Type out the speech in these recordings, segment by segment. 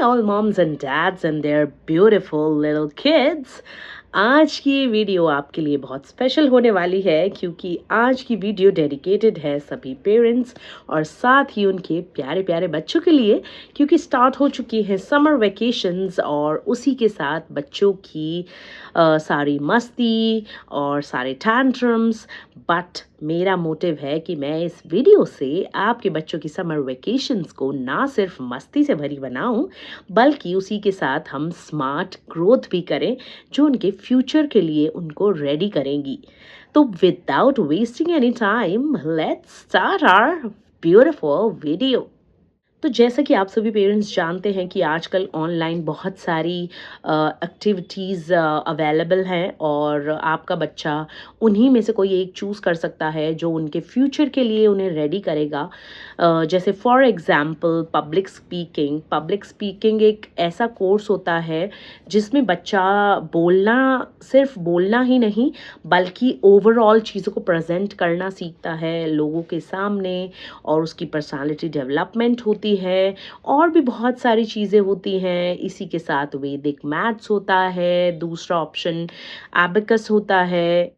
all moms and dads and their beautiful little kids. आज की ये वीडियो आपके लिए बहुत स्पेशल होने वाली है क्योंकि आज की वीडियो डेडिकेटेड है सभी पेरेंट्स और साथ ही उनके प्यारे प्यारे बच्चों के लिए, क्योंकि स्टार्ट हो चुकी है समर वेकेशंस और उसी के साथ बच्चों की सारी मस्ती और सारे टैंट्रम्स। बट मेरा मोटिव है कि मैं इस वीडियो से आपके बच्चों की समर वेकेशंस को ना सिर्फ मस्ती से भरी बनाऊं, बल्कि उसी के साथ हम स्मार्ट ग्रोथ भी करें जो उनके फ्यूचर के लिए उनको रेडी करेंगी। तो without wasting any time, let's start our beautiful video. तो जैसा कि आप सभी पेरेंट्स जानते हैं कि आजकल ऑनलाइन बहुत सारी एक्टिविटीज़ अवेलेबल हैं और आपका बच्चा उन्हीं में से कोई एक चूज़ कर सकता है जो उनके फ्यूचर के लिए उन्हें रेडी करेगा। जैसे फॉर एग्ज़ाम्पल पब्लिक स्पीकिंग एक ऐसा कोर्स होता है जिसमें बच्चा सिर्फ बोलना ही नहीं बल्कि ओवरऑल चीज़ों को प्रेजेंट करना सीखता है लोगों के सामने, और उसकी पर्सनालिटी डेवलपमेंट होती है और भी बहुत सारी चीज़ें होती हैं। इसी के साथ वैदिक मैथ्स होता है, दूसरा ऑप्शन एबेकस होता है,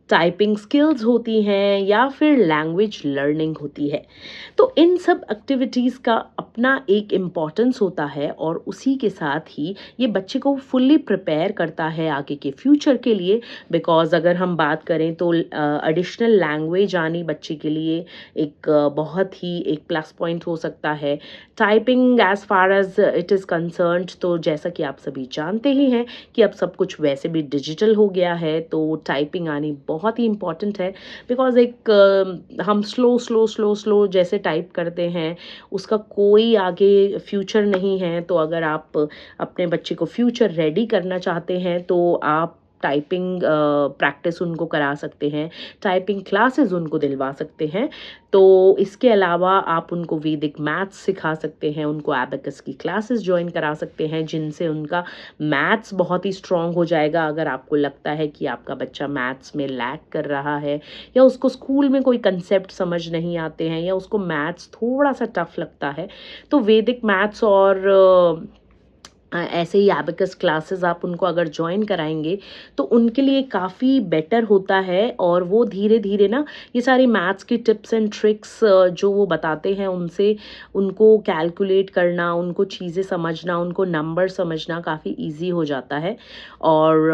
टाइपिंग स्किल्स होती हैं या फिर लैंग्वेज लर्निंग होती है। तो इन सब एक्टिविटीज़ का अपना एक इम्पॉर्टेंस होता है और उसी के साथ ही ये बच्चे को फुल्ली प्रिपेयर करता है आगे के फ्यूचर के लिए। बिकॉज़ अगर हम बात करें तो एडिशनल लैंग्वेज आनी बच्चे के लिए एक बहुत ही एक प्लस पॉइंट हो सकता है। Typing as far as it is concerned, तो जैसा कि आप सभी जानते ही हैं कि अब सब कुछ वैसे भी डिजिटल हो गया है, तो टाइपिंग आनी बहुत ही इम्पॉर्टेंट है। बिकॉज़ हम स्लो जैसे टाइप करते हैं उसका कोई आगे फ्यूचर नहीं है। तो अगर आप अपने बच्चे को फ्यूचर रेडी करना चाहते हैं तो आप टाइपिंग प्रैक्टिस उनको करा सकते हैं, टाइपिंग क्लासेस उनको दिलवा सकते हैं। तो इसके अलावा आप उनको वैदिक मैथ्स सिखा सकते हैं, उनको एबेकस की क्लासेस ज्वाइन करा सकते हैं जिनसे उनका मैथ्स बहुत ही स्ट्रॉन्ग हो जाएगा। अगर आपको लगता है कि आपका बच्चा मैथ्स में लैग कर रहा है या उसको स्कूल में कोई कंसेप्ट समझ नहीं आते हैं या उसको मैथ्स थोड़ा सा टफ लगता है, तो वैदिक मैथ्स और ऐसे ही एबेकस क्लासेस आप उनको अगर ज्वाइन कराएंगे तो उनके लिए काफ़ी बेटर होता है। और वो धीरे धीरे ना ये सारी मैथ्स की टिप्स एंड ट्रिक्स जो वो बताते हैं उनसे उनको कैलकुलेट करना, उनको चीज़ें समझना, उनको नंबर समझना काफ़ी इजी हो जाता है। और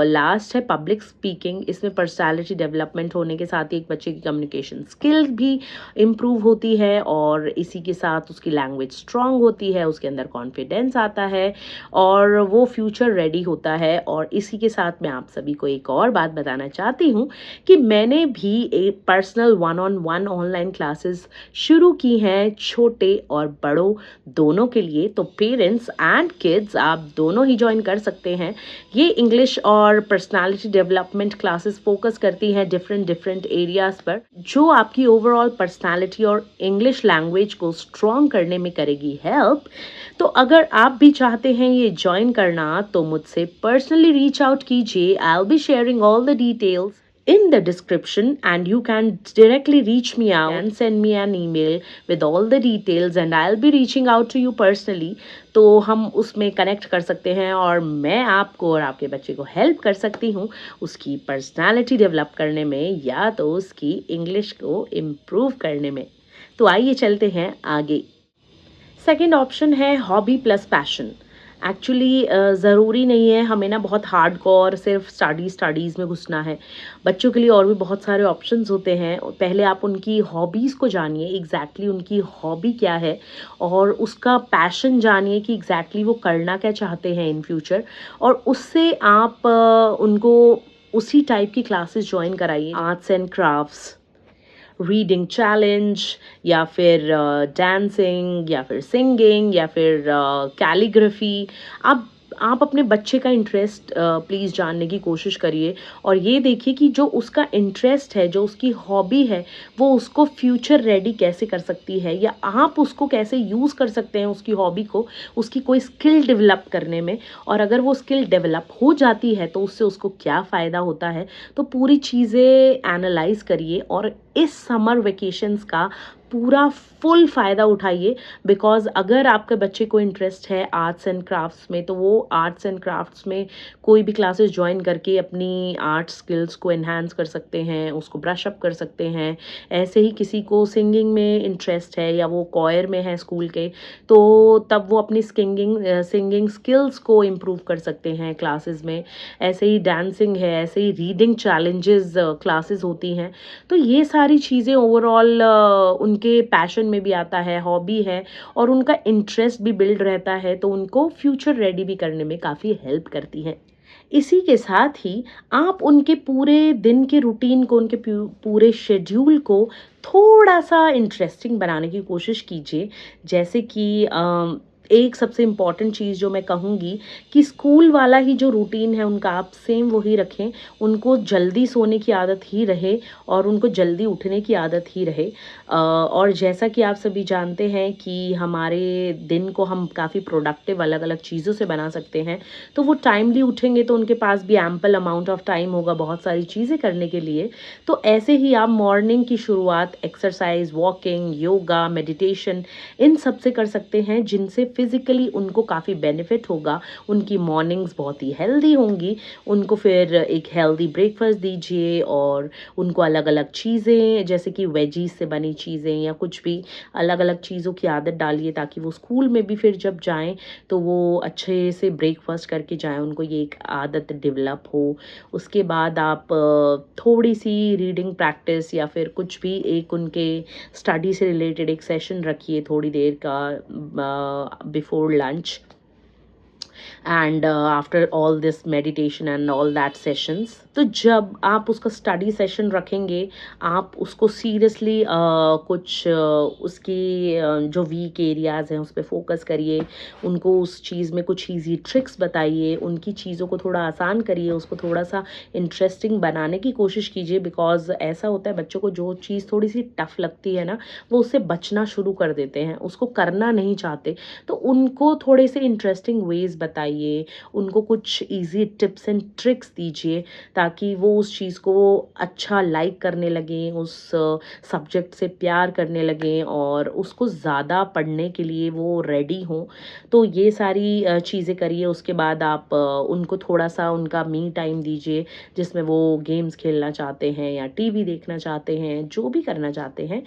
लास्ट है पब्लिक स्पीकिंग। इसमें पर्सनालिटी डेवलपमेंट होने के साथ ही एक बच्चे की कम्युनिकेशन स्किल भी इम्प्रूव होती है और इसी के साथ उसकी लैंग्वेज स्ट्रांग होती है, उसके अंदर कॉन्फिडेंस आता है और वो फ्यूचर रेडी होता है। और इसी के साथ मैं आप सभी को एक और बात बताना चाहती हूँ कि मैंने भी एक पर्सनल 1-on-1 ऑनलाइन क्लासेस शुरू की हैं छोटे और बड़ों दोनों के लिए। तो पेरेंट्स एंड किड्स आप दोनों ही ज्वाइन कर सकते हैं। ये इंग्लिश और पर्सनालिटी डेवलपमेंट क्लासेस फोकस करती हैं डिफरेंट एरियाज पर, जो आपकी ओवरऑल पर्सनालिटी और इंग्लिश लैंग्वेज को स्ट्रॉन्ग करने में करेगी हेल्प। तो अगर आप भी चाहते हैं ये ज्वाइन करना तो मुझसे पर्सनली रीच आउट कीजिए। I will be sharing all the details in the description and you can directly reach me out and send me an email with all the details and I'll be reaching out to you personally। तो हम उसमें connect कर सकते हैं और मैं आपको और आपके बच्चे को हेल्प कर सकती हूँ उसकी पर्सनालिटी डेवलप करने में या तो उसकी इंग्लिश को इम्प्रूव करने में। तो आइए चलते हैं आगे। सेकेंड ऑप्शन है हॉबी प्लस पैशन। एक्चुअली ज़रूरी नहीं है हमें ना बहुत हार्डकोर सिर्फ स्टडीज़ में घुसना है। बच्चों के लिए और भी बहुत सारे ऑप्शंस होते हैं। पहले आप उनकी हॉबीज़ को जानिए, एग्जैक्टली उनकी हॉबी क्या है और उसका पैशन जानिए कि एग्जैक्टली वो करना क्या चाहते हैं इन फ्यूचर, और उससे आप उनको उसी टाइप की क्लासेस ज्वाइन कराइए। Arts and crafts, reading challenge या फिर डांसिंग या फिर सिंगिंग या फिर कैलीग्राफी। आप अपने बच्चे का इंटरेस्ट प्लीज़ जानने की कोशिश करिए और ये देखिए कि जो उसका इंटरेस्ट है, जो उसकी हॉबी है, वो उसको फ्यूचर रेडी कैसे कर सकती है या आप उसको कैसे यूज़ कर सकते हैं उसकी हॉबी को उसकी कोई स्किल डेवलप करने में। और अगर वो स्किल डेवलप हो जाती है तो उससे उसको क्या फ़ायदा होता है, तो पूरी चीज़ें एनालाइज करिए और इस समर वेकेशंस का पूरा फुल फ़ायदा उठाइए। बिकॉज़ अगर आपके बच्चे को इंटरेस्ट है आर्ट्स एंड क्राफ्ट्स में, तो वो आर्ट्स एंड क्राफ्ट्स में कोई भी क्लासेस जॉइन करके अपनी आर्ट स्किल्स को एनहांस कर सकते हैं, उसको ब्रश अप कर सकते हैं। ऐसे ही किसी को सिंगिंग में इंटरेस्ट है या वो कॉयर में है स्कूल के, तो तब वो अपनी सिंगिंग स्किल्स को इम्प्रूव कर सकते हैं क्लासेस में। ऐसे ही डांसिंग है, ऐसे ही रीडिंग चैलेंजेस क्लासेस होती हैं। तो ये सारी चीज़ें ओवरऑल उनके पैशन में भी आता है, हॉबी है, और उनका इंटरेस्ट भी बिल्ड रहता है, तो उनको फ्यूचर रेडी भी करने में काफ़ी हेल्प करती हैं। इसी के साथ ही आप उनके पूरे दिन के रूटीन को, उनके पूरे शेड्यूल को थोड़ा-सा इंटरेस्टिंग बनाने की कोशिश कीजिए। जैसे कि एक सबसे इम्पोर्टेंट चीज़ जो मैं कहूँगी कि स्कूल वाला ही जो रूटीन है उनका आप सेम वही रखें। उनको जल्दी सोने की आदत ही रहे और उनको जल्दी उठने की आदत ही रहे। और जैसा कि आप सभी जानते हैं कि हमारे दिन को हम काफ़ी प्रोडक्टिव अलग-अलग चीज़ों से बना सकते हैं। तो वो टाइमली उठेंगे तो उनके पास भी एम्पल अमाउंट ऑफ टाइम होगा बहुत सारी चीज़ें करने के लिए। तो ऐसे ही आप मॉर्निंग की शुरुआत एक्सरसाइज, वॉकिंग, योगा, मेडिटेशन इन सब से कर सकते हैं, जिनसे फिज़िकली उनको काफ़ी बेनिफिट होगा। उनकी मॉर्निंग्स बहुत ही हेल्दी होंगी। उनको फिर एक हेल्दी ब्रेकफास्ट दीजिए और उनको अलग-अलग चीज़ें जैसे कि वेजीज़ से बनी चीज़ें या कुछ भी अलग-अलग चीज़ों की आदत डालिए, ताकि वो स्कूल में भी फिर जब जाएँ तो वो अच्छे से ब्रेकफास्ट करके जाएँ, उनको ये एक आदत डेवलप हो। उसके बाद आप थोड़ी-सी रीडिंग प्रैक्टिस या फिर कुछ भी एक उनके स्टडी से रिलेटेड एक सेशन रखिए थोड़ी देर का before lunch. And after all this meditation and all that sessions, तो जब आप उसका स्टडी सेशन रखेंगे, आप उसको सीरियसली कुछ उसकी जो वीक एरियाज़ हैं उस पे फोकस करिए। उनको उस चीज़ में कुछ ईजी ट्रिक्स बताइए, उनकी चीज़ों को थोड़ा आसान करिए, उसको थोड़ा सा इंटरेस्टिंग बनाने की कोशिश कीजिए। बिकॉज ऐसा होता है बच्चों को जो चीज़ थोड़ी सी टफ लगती है ना, वो उससे बचना शुरू कर देते हैं, उसको करना नहीं चाहते। तो उनको थोड़े से इंटरेस्टिंग वेज बताइए, उनको कुछ इजी टिप्स एंड ट्रिक्स दीजिए, ताकि वो उस चीज़ को अच्छा लाइक करने लगें, उस सब्जेक्ट से प्यार करने लगें और उसको ज़्यादा पढ़ने के लिए वो रेडी हों। तो ये सारी चीज़ें करिए। उसके बाद आप उनको थोड़ा सा उनका मी टाइम दीजिए, जिसमें वो गेम्स खेलना चाहते हैं या टीवी देखना चाहते हैं, जो भी करना चाहते हैं।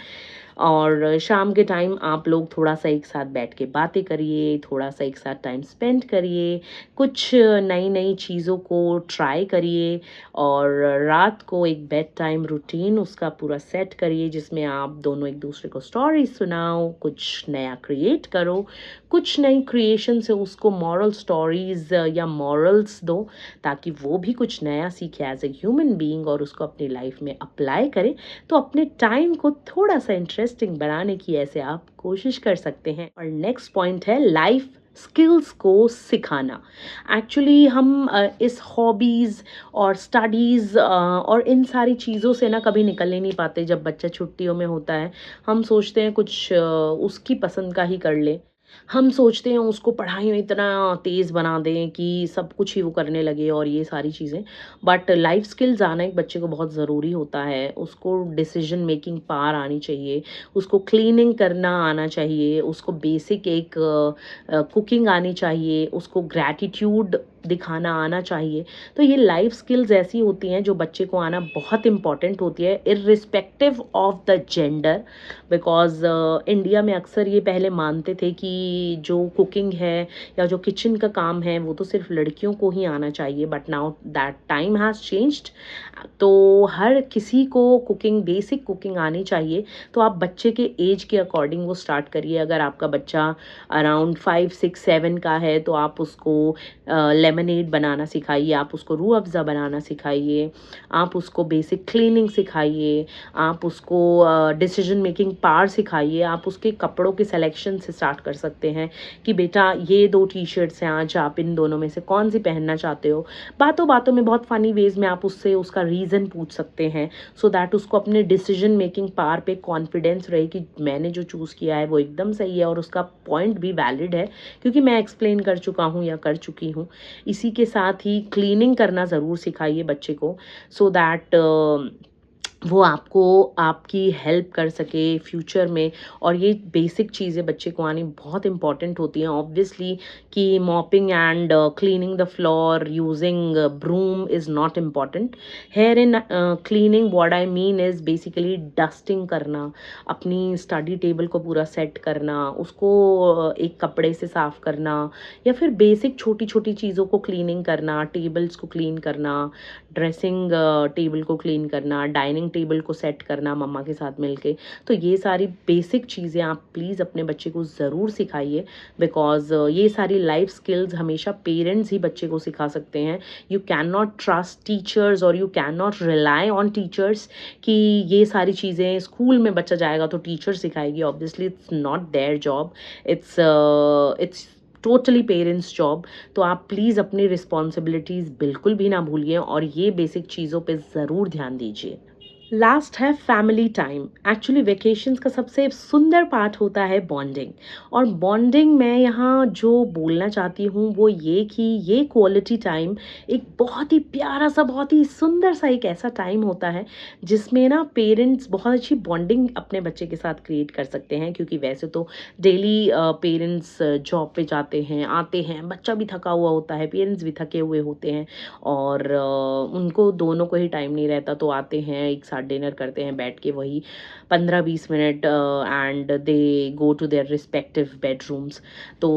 और शाम के टाइम आप लोग थोड़ा सा एक साथ बैठ के बातें करिए, थोड़ा सा एक साथ टाइम स्पेंड करिए, कुछ नई नई चीज़ों को ट्राई करिए। और रात को एक बेड टाइम रूटीन उसका पूरा सेट करिए, जिसमें आप दोनों एक दूसरे को स्टोरी सुनाओ, कुछ नया क्रिएट करो, कुछ नई क्रिएशन से उसको मॉरल स्टोरीज या मॉरल्स दो, ताकि वो भी कुछ नया सीखे एज ए ह्यूमन बीइंग और उसको अपनी लाइफ में अप्लाई करे। तो अपने टाइम को थोड़ा सा इंटरेस्टिंग बनाने की ऐसे आप कोशिश कर सकते हैं। और नेक्स्ट पॉइंट है लाइफ स्किल्स को सिखाना। एक्चुअली हम इस हॉबीज़ और स्टडीज़ और इन सारी चीज़ों से ना कभी निकल ही नहीं पाते। जब बच्चा छुट्टियों में होता है, हम सोचते हैं कुछ उसकी पसंद का ही कर ले। हम सोचते हैं उसको पढ़ाई में इतना तेज़ बना दें कि सब कुछ ही वो करने लगे और ये सारी चीज़ें। बट लाइफ स्किल्स आना एक बच्चे को बहुत ज़रूरी होता है। उसको डिसीजन मेकिंग पावर आनी चाहिए, उसको क्लीनिंग करना आना चाहिए, उसको बेसिक एक कुकिंग आनी चाहिए, उसको ग्रैटिट्यूड दिखाना आना चाहिए। तो ये लाइफ स्किल्स ऐसी होती हैं जो बच्चे को आना बहुत इम्पॉर्टेंट होती है, irrespective of the gender. Because India में अक्सर ये पहले मानते थे कि जो कुकिंग है या जो किचन का काम है वो तो सिर्फ लड़कियों को ही आना चाहिए। But now that time has changed. तो हर किसी को कुकिंग, बेसिक कुकिंग आनी चाहिए। तो आप बच्चे के एज के अकॉर्डिंग वो स्टार्ट करिए। अगर आपका बच्चा अराउंड 5, 6, 7 का है तो आप उसको लेमनेड बनाना सिखाइए, आप उसको रूह अफ़ज़ा बनाना सिखाइए, आप उसको बेसिक क्लीनिंग सिखाइए, आप उसको डिसीजन मेकिंग पावर सिखाइए। आप उसके कपड़ों के सिलेक्शन से स्टार्ट कर सकते हैं कि बेटा ये 2 टी-शर्ट्स हैं, आज आप इन दोनों में से कौन सी पहनना चाहते हो। बातों बातों में बहुत फ़नी वेज़ में आप उससे उसका रीज़न पूछ सकते हैं, सो दैट उसको अपने डिसीजन मेकिंग पावर पे कॉन्फिडेंस रहे कि मैंने जो चूज़ किया है वो एकदम सही है और उसका पॉइंट भी वैलिड है, क्योंकि मैं एक्सप्लेन कर चुका हूँ या कर चुकी हूँ। इसी के साथ ही क्लीनिंग करना ज़रूर सिखाइए बच्चे को, सो दैट वो आपको आपकी हेल्प कर सके फ्यूचर में। और ये बेसिक चीज़ें बच्चे को आनी बहुत इम्पॉर्टेंट होती हैं ऑब्वियसली, कि mopping and cleaning the floor using broom is not important. Here in cleaning what I mean is basically dusting करना, अपनी स्टडी टेबल को पूरा सेट करना, उसको एक कपड़े से साफ करना, या फिर बेसिक छोटी छोटी चीज़ों को क्लीनिंग करना, टेबल्स को क्लीन करना, ड्रेसिंग टेबल को क्लीन करना, डाइनिंग टेबल को सेट करना मम्मा के साथ मिलके। तो ये सारी बेसिक चीज़ें आप प्लीज़ अपने बच्चे को ज़रूर सिखाइए, बिकॉज़ ये सारी लाइफ स्किल्स हमेशा पेरेंट्स ही बच्चे को सिखा सकते हैं। You can not trust teachers और you can not rely on teachers कि ये सारी चीज़ें स्कूल में बच्चा जाएगा तो टीचर सिखाएगी। Obviously it's not their job, it's totally parents job. तो आप प्लीज़ अपनी रिस्पॉन्सिबिलिटीज़ बिल्कुल भी ना भूलिए और ये बेसिक चीज़ों पे ज़रूर ध्यान दीजिए। लास्ट है फैमिली टाइम। एक्चुअली वेकेशंस का सबसे सुंदर पार्ट होता है बॉन्डिंग। और बॉन्डिंग में यहाँ जो बोलना चाहती हूँ वो ये कि ये क्वालिटी टाइम एक बहुत ही प्यारा सा, बहुत ही सुंदर सा एक ऐसा टाइम होता है जिसमें ना पेरेंट्स बहुत अच्छी बॉन्डिंग अपने बच्चे के साथ क्रिएट कर सकते हैं। क्योंकि वैसे तो डेली पेरेंट्स जॉब पे जाते हैं, आते हैं, बच्चा भी थका हुआ होता है, पेरेंट्स भी थके हुए होते हैं, और उनको दोनों को ही टाइम नहीं रहता, तो आते हैं एक साथ डिनर करते हैं बैठ के वही 15-20 minute, and they go to their respective bedrooms. तो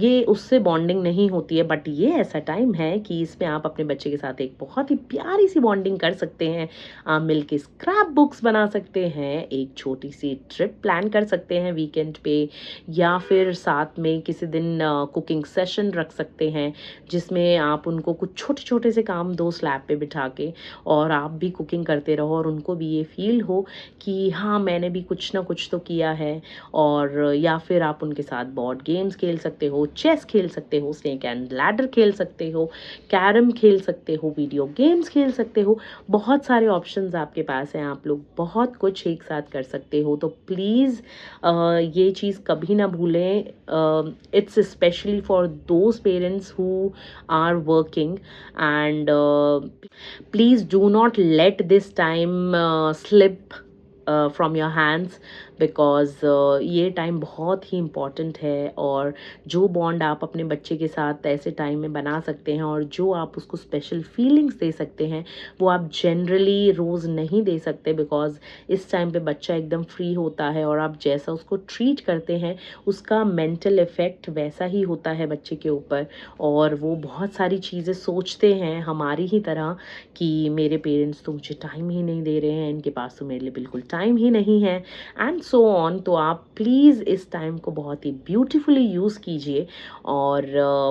ये उससे बॉन्डिंग नहीं होती है, बट ये ऐसा टाइम है कि इसमें आप अपने बच्चे के साथ एक बहुत ही प्यारी सी बॉन्डिंग कर सकते हैं। आप मिलके स्क्रैप बुक्स बना सकते हैं, एक छोटी सी ट्रिप प्लान कर सकते हैं वीकेंड पे, या फिर साथ में किसी दिन कुकिंग सेशन रख सकते हैं जिसमें आप उनको कुछ छोटे छोटे से काम दो स्लैब पे बिठा के, और आप भी कुकिंग करते रहो और उनको भी ये फील हो कि हाँ मैंने भी कुछ ना कुछ तो किया है। और या फिर आप उनके साथ बोर्ड गेम्स खेल सकते हो, चेस खेल सकते हो, स्नेक एंड लैडर खेल सकते हो, कैरम खेल सकते हो, वीडियो गेम्स खेल सकते हो। बहुत सारे ऑप्शंस आपके पास हैं, आप लोग बहुत कुछ एक साथ कर सकते हो। तो प्लीज़ ये चीज़ कभी ना भूलें। It's specially for those parents who are working, and please do not let this time slip from your hands, because ये टाइम बहुत ही इम्पॉर्टेंट है। और जो बॉन्ड आप अपने बच्चे के साथ ऐसे टाइम में बना सकते हैं और जो आप उसको स्पेशल फीलिंग्स दे सकते हैं वो आप जनरली रोज़ नहीं दे सकते, बिकॉज़ इस टाइम पे बच्चा एकदम फ्री होता है और आप जैसा उसको ट्रीट करते हैं उसका मेंटल इफ़ेक्ट वैसा ही होता है बच्चे के ऊपर। और वो बहुत सारी चीज़ें सोचते हैं हमारी ही तरह कि मेरे पेरेंट्स तो मुझे टाइम ही नहीं दे रहे हैं, इनके पास तो मेरे लिए बिल्कुल टाइम ही नहीं है, एंड सो ऑन। तो आप प्लीज़ इस टाइम को बहुत ही ब्यूटीफुली यूज़ कीजिए और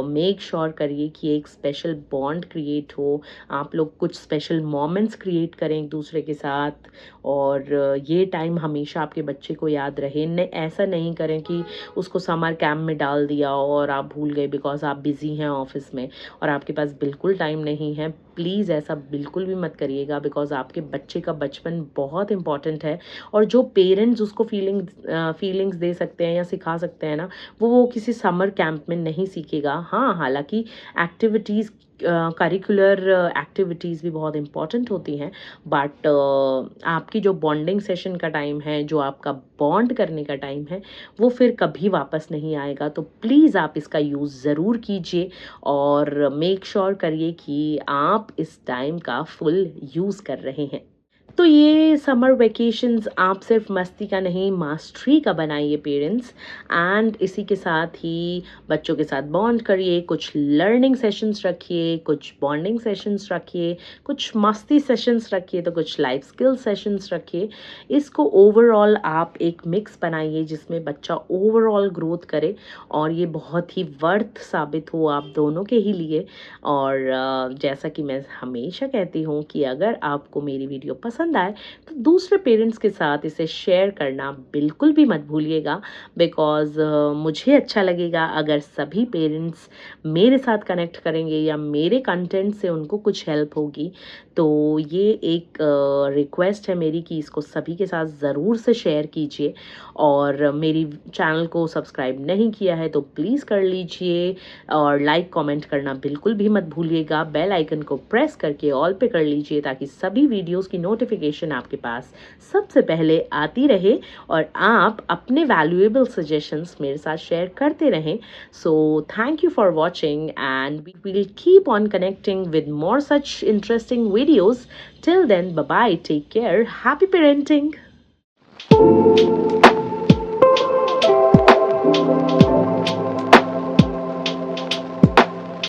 मेक श्योर करिए कि एक स्पेशल बॉन्ड क्रिएट हो, आप लोग कुछ स्पेशल मोमेंट्स क्रिएट करें एक दूसरे के साथ। और ये टाइम हमेशा आपके बच्चे को याद रहे। ऐसा नहीं करें कि उसको समर कैंप में डाल दिया और आप भूल गए बिकॉज आप बिज़ी हैं ऑफिस में और आपके पास बिल्कुल टाइम नहीं है। प्लीज़ ऐसा बिल्कुल भी मत करिएगा, बिकॉज आपके बच्चे का बचपन बहुत इंपॉर्टेंट है। और जो पेरेंट्स उसको फीलिंग्स दे सकते हैं या सिखा सकते हैं ना, वो किसी समर कैंप में नहीं सीखेगा। हाँ, हालांकि एक्टिविटीज़, करिकुलर एक्टिविटीज़ भी बहुत इंपॉर्टेंट होती हैं, बट आपकी जो बॉन्डिंग सेशन का टाइम है, जो आपका बॉन्ड करने का टाइम है, वो फिर कभी वापस नहीं आएगा। तो प्लीज़ आप इसका यूज़ ज़रूर कीजिए और मेक श्योर करिए कि आप इस टाइम का फुल यूज़ कर रहे हैं। तो ये समर वेकेशंस आप सिर्फ मस्ती का नहीं, मास्टरी का बनाइए पेरेंट्स। एंड इसी के साथ ही बच्चों के साथ बॉन्ड करिए, कुछ लर्निंग सेशंस रखिए, कुछ बॉन्डिंग सेशंस रखिए, कुछ मस्ती सेशंस रखिए, तो कुछ लाइफ स्किल सेशंस रखिए। इसको ओवरऑल आप एक मिक्स बनाइए जिसमें बच्चा ओवरऑल ग्रोथ करे और ये बहुत ही वर्थ साबित हो आप दोनों के ही लिए। और जैसा कि मैं हमेशा कहती हूँ कि अगर आपको मेरी वीडियो पसंद आए तो दूसरे पेरेंट्स के साथ इसे शेयर करना बिल्कुल भी मत भूलिएगा, बिकॉज़ मुझे अच्छा लगेगा अगर सभी पेरेंट्स मेरे साथ कनेक्ट करेंगे या मेरे कंटेंट से उनको कुछ हेल्प होगी। तो ये एक रिक्वेस्ट है मेरी कि इसको सभी के साथ ज़रूर से शेयर कीजिए, और मेरी चैनल को सब्सक्राइब नहीं किया है तो प्लीज़ कर लीजिए, और लाइक कमेंट करना बिल्कुल भी मत भूलिएगा। बेल आइकन को प्रेस करके ऑल पे कर लीजिए ताकि सभी वीडियोस की नोटिफिकेशन आपके पास सबसे पहले आती रहे, और आप अपने वैल्यूएबल सजेशंस मेरे साथ शेयर करते रहें। So thank you for watching, and we will keep on connecting with more such interesting videos. Till then, bye bye, take care, happy parenting.